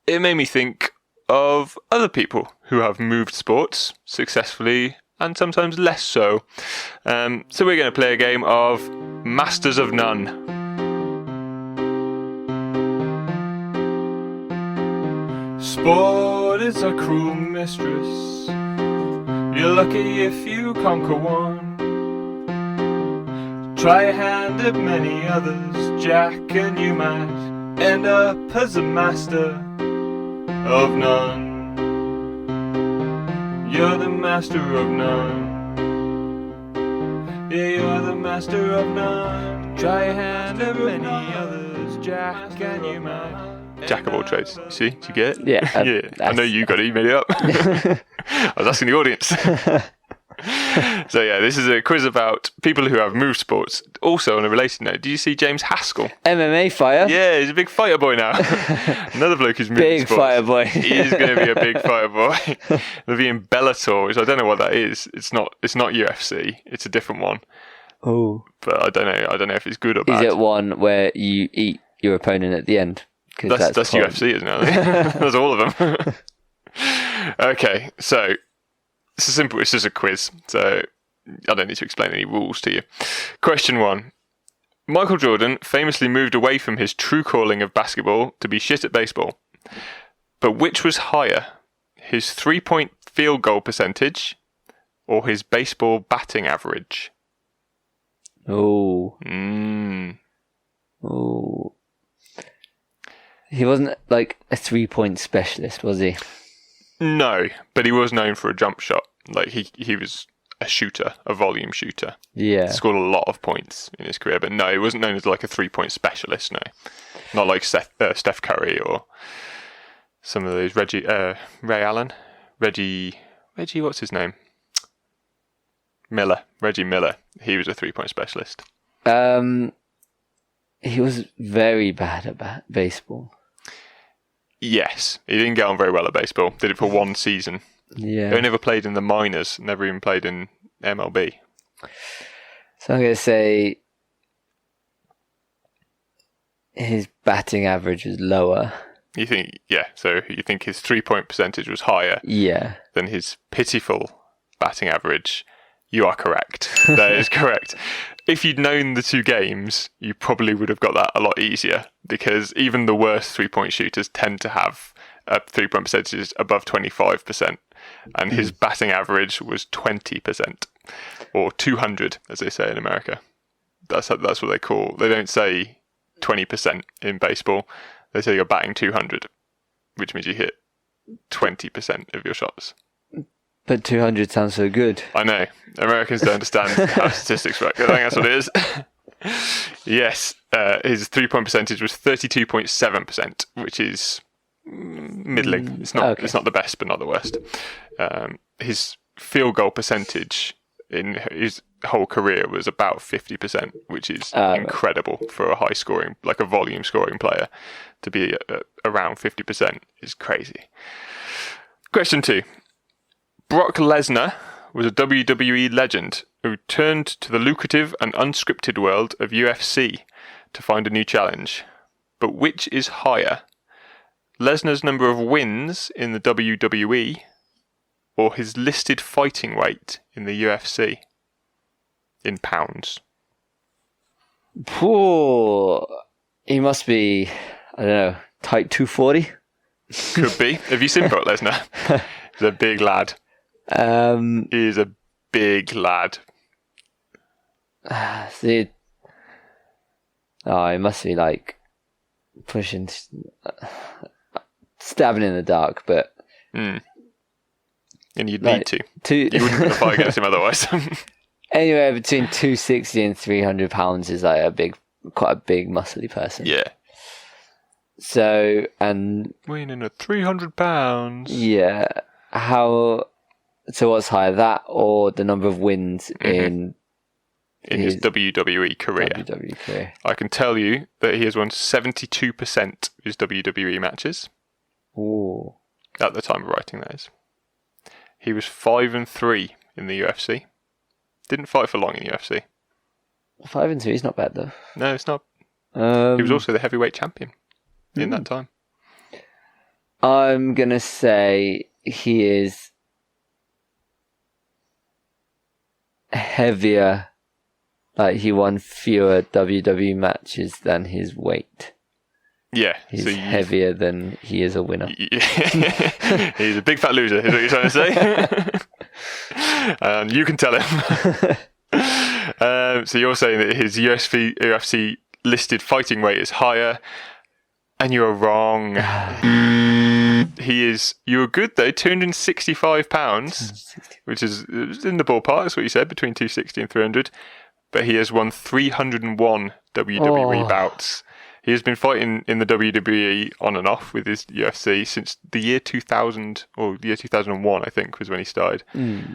it made me think of other people who have moved sports successfully and sometimes less so. So we're going to play a game of Masters of None. Sport is a cruel mistress. You're lucky if you conquer one. Try a hand at many others, Jack, and you might end up as a master of none. You're the master of none. Yeah, you're the master of none. Try a hand at many others, Jack, and you might. Jack of all trades. See? Did you get it? Yeah. Yeah. I know you got it. You made it up. I was asking the audience. So yeah, this is a quiz about people who have moved sports. Also, on a related note, do you see James Haskell? MMA fighter. Yeah, he's a big fighter boy now. Another bloke who's moved Big sports. fighter boy. He is going to be a big fighter boy. He'll be in Bellator, which I don't know what that is. It's not UFC. It's a different one. Oh. But I don't know if it's good or bad. Is it one where you eat your opponent at the end? That's UFC, isn't it? That's all of them. Okay, so it's simple. It's just a quiz, so I don't need to explain any rules to you. Question 1. Michael Jordan famously moved away from his true calling of basketball to be shit at baseball. But which was higher, his 3-point field goal percentage or his baseball batting average? Oh. Oh. He wasn't like a 3-point specialist, was he? No, but he was known for a jump shot. Like he was a shooter, a volume shooter. Yeah. Scored a lot of points in his career, but no, he wasn't known as like a 3-point specialist. No, not like Steph Curry or some of those Ray Allen, Reggie. What's his name? Reggie Miller. He was a 3-point specialist. He was very bad at baseball. Yes, he didn't get on very well at baseball. Did it for one season. Yeah. He never played in the minors. Never even played in MLB. So I'm going to say his batting average was lower. You think, yeah, so you think his 3-point percentage was higher than his pitiful batting average. You are correct. That is correct. If you'd known the two games, you probably would have got that a lot easier, because even the worst 3-point shooters tend to have 3-point percentages above 25%, and his batting average was 20%, or 200, as they say in America. That's what they call. They don't say 20% in baseball. They say you're batting 200, which means you hit 20% of your shots. But 200 sounds so good. I know. Americans don't understand how statistics work. I think that's what it is. Yes, his 3-point percentage was 32.7%, which is middling. It's not. Okay. It's not the best, but not the worst. His field goal percentage in his whole career was about 50%, which is incredible for a high scoring, like a volume scoring player. To be around 50% is crazy. Question 2. Brock Lesnar was a WWE legend who turned to the lucrative and unscripted world of UFC to find a new challenge. But which is higher? Lesnar's number of wins in the WWE or his listed fighting weight in the UFC? In pounds. Poor. He must be, I don't know, type 240? Could be. Have you seen Brock Lesnar? He's a big lad. He is a big lad. See, he must be like pushing, stabbing in the dark, but. And you'd need to. You wouldn't want to fight against him otherwise. Anywhere between 260 and 300 pounds is like quite a big, muscly person. Yeah. So, and. Weighing at 300 pounds. Yeah. So what's higher, that or the number of wins in his WWE career? I can tell you that he has won 72% of his WWE matches. Ooh. At the time of writing, that is. He was 5-3 in the UFC. Didn't fight for long in the UFC. 5-3 is not bad though. No, it's not. He was also the heavyweight champion in that time. I'm going to say he is heavier. Like, he won fewer WWE matches than his weight. Yeah. He's so heavier than he is a winner. He's a big fat loser, is what you're trying to say. And you can tell him. So you're saying that his UFC listed fighting weight is higher, and you're wrong. You were good though, 265 pounds, which is in the ballpark. That's what you said, between 260 and 300. But he has won 301 WWE bouts. He has been fighting in the WWE on and off with his UFC since the year 2000, or the year 2001, I think, was when he started.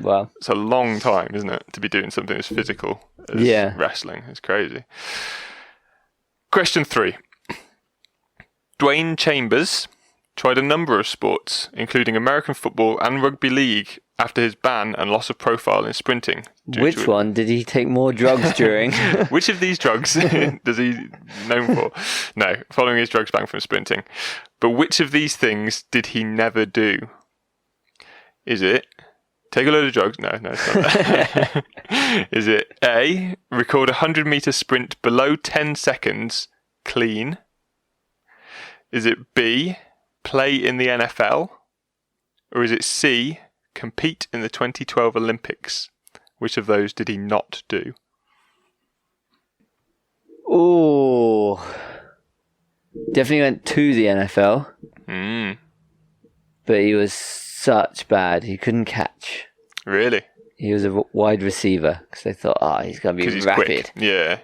Wow. It's a long time, isn't it, to be doing something as physical as wrestling. It's crazy. Question 3. Dwayne Chambers tried a number of sports, including American football and rugby league, after his ban and loss of profile in sprinting. Which one did he take more drugs during? Which of these drugs does he known for? No, following his drugs ban from sprinting. But which of these things did he never do? Is it take a load of drugs? No, it's not that. Is it A, record a 100-meter sprint below 10 seconds clean? Is it B, play in the NFL? Or is it C, compete in the 2012 Olympics? Which of those did he not do? Ooh. Definitely went to the NFL. But he was such bad. He couldn't catch. Really? He was a wide receiver because they thought, he's going to be rapid. Quick. Yeah,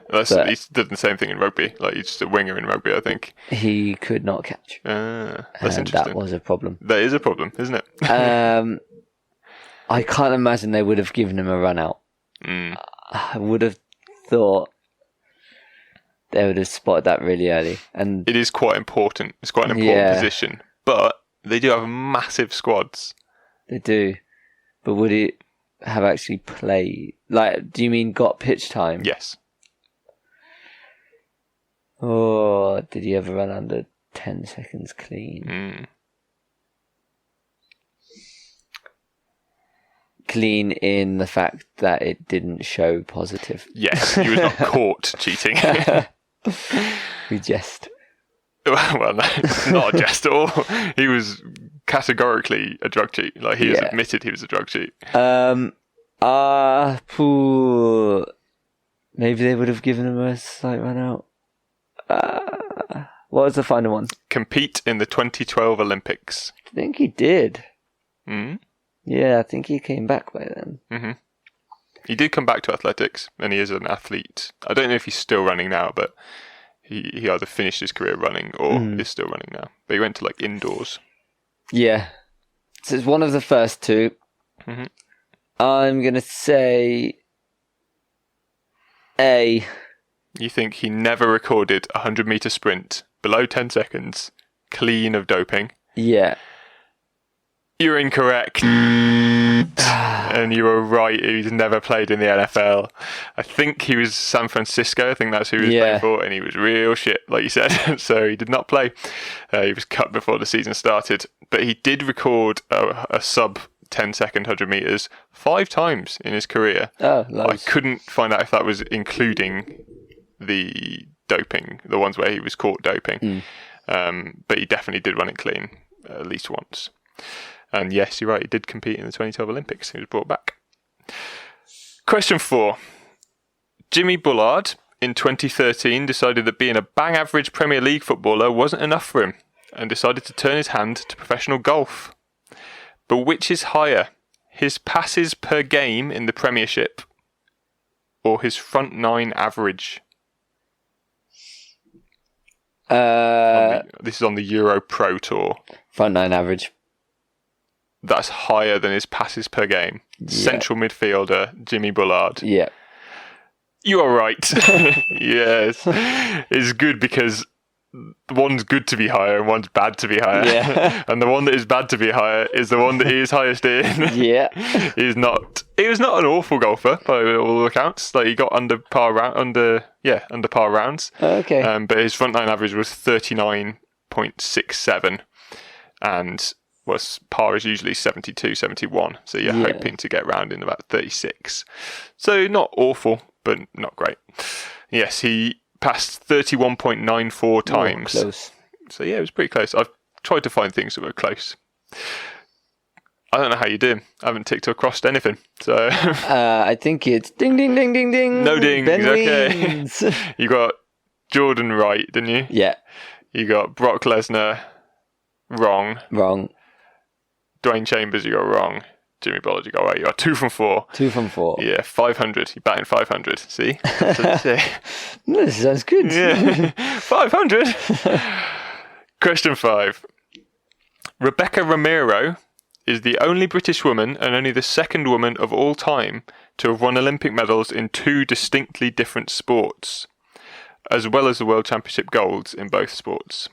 he's done the same thing in rugby. Like, he's just a winger in rugby, I think. He could not catch. That's interesting. That was a problem. That is a problem, isn't it? I can't imagine they would have given him a run out. I would have thought they would have spotted that really early. And it is quite important. It's quite an important position. But they do have massive squads. They do. But would he have actually played? Like, do you mean got pitch time? Yes. Or did he ever run under 10 seconds clean? Clean in the fact that it didn't show positive. Yes, he was not caught cheating. We jest. Well, no, not a jest at all. He was categorically a drug cheat. Like, he has admitted he was a drug cheat. Maybe they would have given him a slight run out. What was the final one? Compete in the 2012 Olympics. I think he did. Mm-hmm. Yeah, I think he came back by then. Mm-hmm. He did come back to athletics, and he is an athlete. I don't know if he's still running now, but he either finished his career running or is still running now. But he went to, like, indoors. Yeah. So it's one of the first two. Mm-hmm. I'm going to say A. You think he never recorded a 100-meter sprint below 10 seconds, clean of doping? Yeah. You're incorrect. And you were right, he's never played in the NFL. I think he was San Francisco, I think that's who he was playing for, and he was real shit, like you said. So he did not play. He was cut before the season started. But he did record a sub 10-second 100 metres 5 times in his career. Oh, nice. I couldn't find out if that was including the doping, the ones where he was caught doping. But he definitely did run it clean at least once. And yes, you're right, he did compete in the 2012 Olympics. He was brought back. Question 4. Jimmy Bullard in 2013 decided that being a bang average Premier League footballer wasn't enough for him and decided to turn his hand to professional golf. But which is higher, his passes per game in the Premiership or his front 9 average? This is on the Euro Pro Tour. Front 9 average. That's higher than his passes per game. Yeah. Central midfielder Jimmy Bullard. Yeah. You are right. Yes. It's good because one's good to be higher and one's bad to be higher. Yeah. And the one that is bad to be higher is the one that he is highest in. Yeah. He was not an awful golfer by all accounts. Like, he got under par rounds. Okay. But his front 9 average was 39.67. and par is usually 72, 71. So you're hoping to get round in about 36. So not awful, but not great. Yes, he passed 31.94 times. Close. So yeah, it was pretty close. I've tried to find things that were close. I don't know how you do. I haven't ticked or crossed anything. So I think it's ding, ding, ding, ding, ding. No dings, Ben okay. wins. You got Jordan right, didn't you? Yeah, You got Brock Lesnar wrong. wrong. Dwayne Chambers, you got wrong. Jimmy Bullard, you got right. You are 2 from 4. 2 from 4. Yeah, 500. You're batting 500. See? This sounds good. Yeah, 500. Question 5. Rebecca Ramiro is the only British woman and only the second woman of all time to have won Olympic medals in 2 distinctly different sports, as well as the World Championship golds in both sports.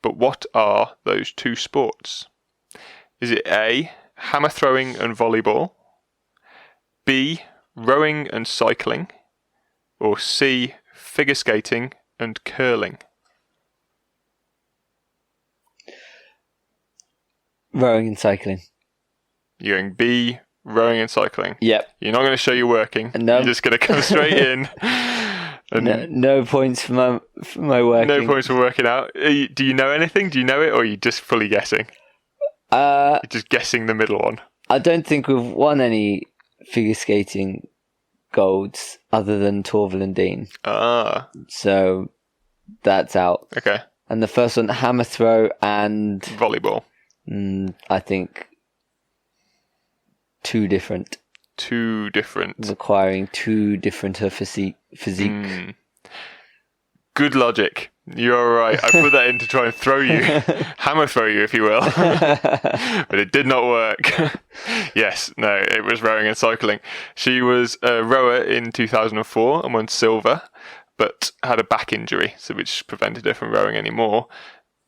But what are those 2 sports? Is it A, hammer throwing and volleyball, B, rowing and cycling, or C, figure skating and curling? Rowing and cycling. You're going B, rowing and cycling. Yep. You're not going to show you're working. No. You're just going to come straight in. And No points for my working. no points for working out. Do you know anything? Do you know it, or are you just fully guessing? You're just guessing the middle one. I don't think we've won any figure skating golds other than Torvill and Dean. Ah, So that's out. okay. And the first one, hammer throw and Volleyball. I think 2 different. 2 different. Requiring 2 different physique. Good logic. You're right. I put that in to try and throw you. Hammer throw you, if you will. But it did not work. Yes, no, it was rowing and cycling. She was a rower in 2004 and won silver, but had a back injury, so which prevented her from rowing anymore.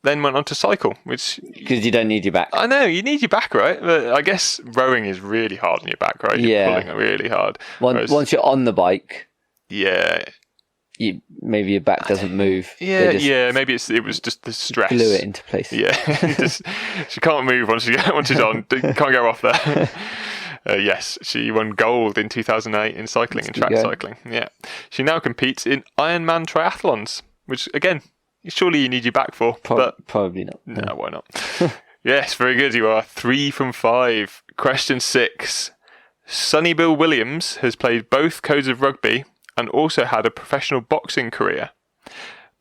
Then went on to cycle, which... Because you don't need your back. I know, you need your back, right? But I guess rowing is really hard on your back, right? You're pulling it really hard. Once you're on the bike, yeah, maybe your back doesn't move. Yeah. Maybe it was just the stress. Glue it into place. Yeah, she can't move once she's on. Can't go off there. Yes, she won gold in 2008 in cycling and track cycling. Yeah, she now competes in Ironman triathlons, which again, surely you need your back for. But probably not. no, why not? Yes, very good. You are 3 from 5. Question 6. Sonny Bill Williams has played both codes of rugby and also had a professional boxing career.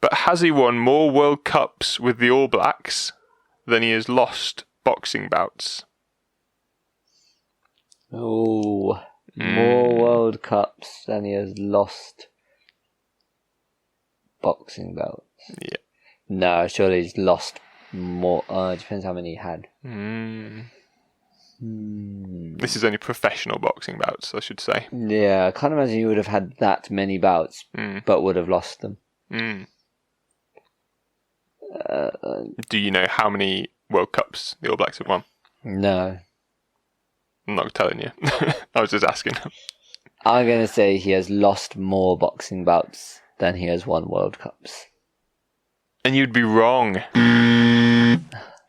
But has he won more World Cups with the All Blacks than he has lost boxing bouts? Oh, more World Cups than he has lost boxing belts. Yeah. No, surely he's lost more. It depends how many he had. This is only professional boxing bouts, I should say. Yeah, I can't imagine you would have had that many bouts, but would have lost them. Do you know how many World Cups the All Blacks have won? No. I'm not telling you. I was just asking. I'm going to say he has lost more boxing bouts than he has won World Cups. And you'd be wrong.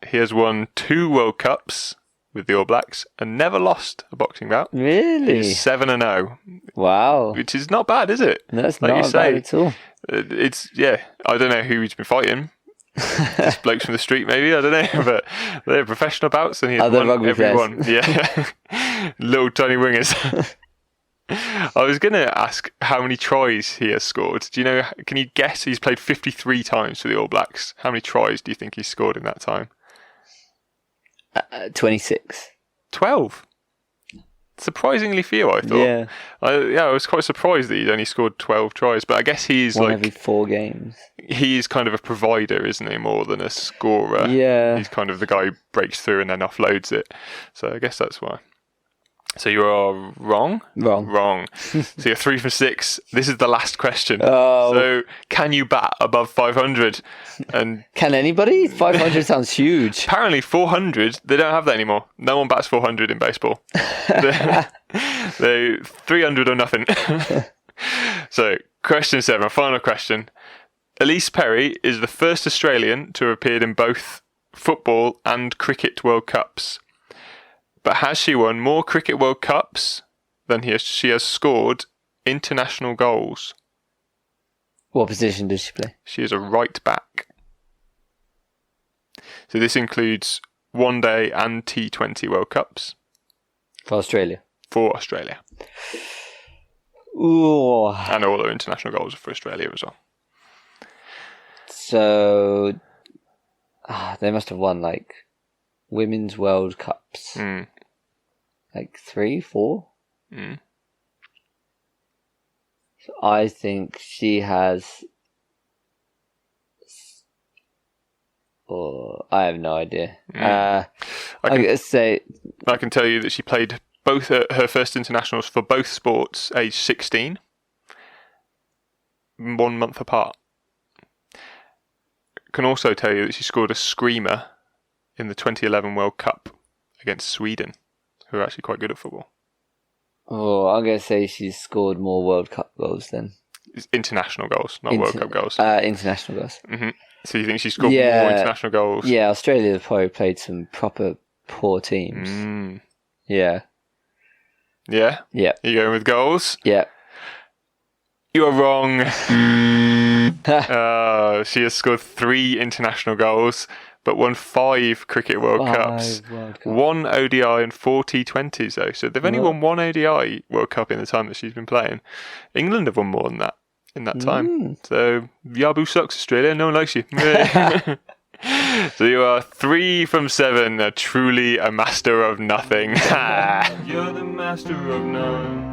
He has won 2 World Cups with the All Blacks and never lost a boxing bout. Really? He's 7-0. Wow. Which is not bad, is it? No, it's not bad at all. It's, I don't know who he's been fighting. Just blokes from the street, maybe, I don't know, but they're professional bouts and he's won every one. Yeah. Little tiny wingers. I was going to ask how many tries he has scored. Do you know, can you guess? He's played 53 times for the All Blacks. How many tries do you think he's scored in that time? 26. 12. Surprisingly few, I thought. Yeah. I was quite surprised that he'd only scored 12 tries, but I guess he's One every 4 games. He's kind of a provider, isn't he, more than a scorer? Yeah. He's kind of the guy who breaks through and then offloads it. So I guess that's why. So you are wrong? Wrong. So you're 3 from 6. This is the last question. Oh. So can you bat above 500? And can anybody? 500 sounds huge. Apparently 400, they don't have that anymore. No one bats 400 in baseball. They're 300 or nothing. So question 7, final question. Elise Perry is the first Australian to have appeared in both football and cricket World Cups. But has she won more cricket World Cups than she has scored international goals? What position does she play? She is a right back. So this includes one day and T20 World Cups. For Australia. For Australia. Ooh. And all her international goals are for Australia as well. So they must have won like Women's World Cups. Like 3, 4? So I think she has... I have no idea. I'm going to say... I can tell you that she played both her first internationals for both sports age 16, 1 month apart. Can also tell you that she scored a screamer in the 2011 World Cup against Sweden, who are actually quite good at football. I'm going to say she's scored more World Cup goals then. It's international goals, not World Cup goals. International goals. Mm-hmm. So you think she's scored more international goals? Yeah, Australia have probably played some proper poor teams. Yeah. Yeah? Yeah. Are you going with goals? Yeah. You are wrong. She has scored 3 international goals, but won 5 Cricket World Cups. 1 ODI and 4 T20s, though. So they've only won 1 ODI World Cup in the time that she's been playing. England have won more than that in that time. So, Yabu sucks, Australia. No one likes you. So you are 3 from 7, truly a master of nothing. You're the master of none.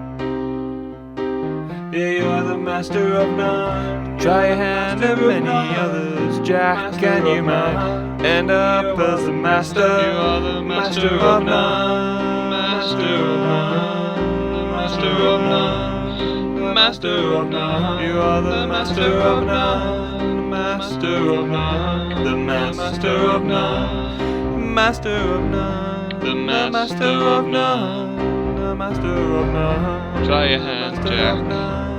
Yeah, you're the master of none. Try your hand at many others, Jack, and you might end up as the master. You are the master of none. Master of none. The master of none. The master of none. You are the master of none. Master of none. The master of none. Master of none. The master of none. The master of none. Try your hand, Jack.